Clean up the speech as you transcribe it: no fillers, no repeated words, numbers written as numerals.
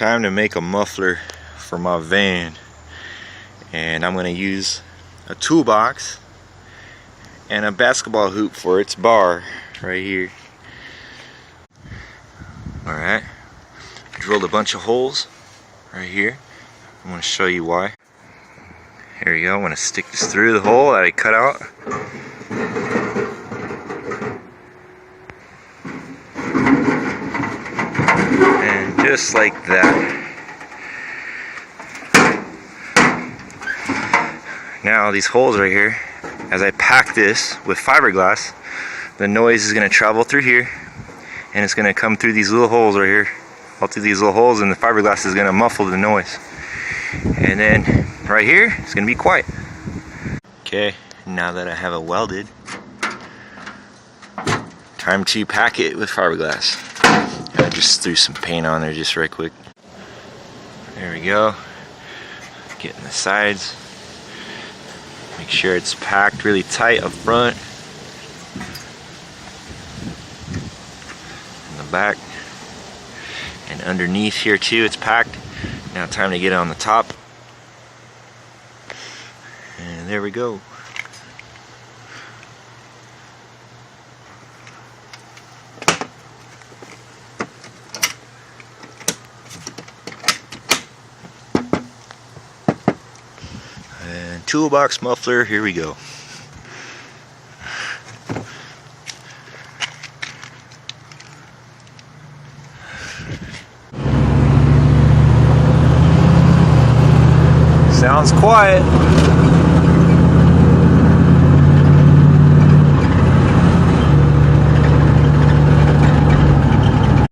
Time to make a muffler for my van, and I'm going to use a toolbox and a basketball hoop for its bar right here. Alright, drilled a bunch of holes right here. I'm going to show you why. Here we go. I'm going to stick this through the hole that I cut out. And just like that. Now these holes right here, as I pack this with fiberglass, the noise is going to travel through here and it's going to come through these little holes right here, all through these little holes, and the fiberglass is going to muffle the noise. And then right here it's going to be quiet. Okay, now that I have it welded, time to pack it with fiberglass. I just threw some paint on there just right quick. There we go. Getting the sides. Make sure it's packed really tight up front. In the back. And underneath here too it's packed. Now time to get it on the top. And there we go. And toolbox muffler, here we go. Sounds quiet.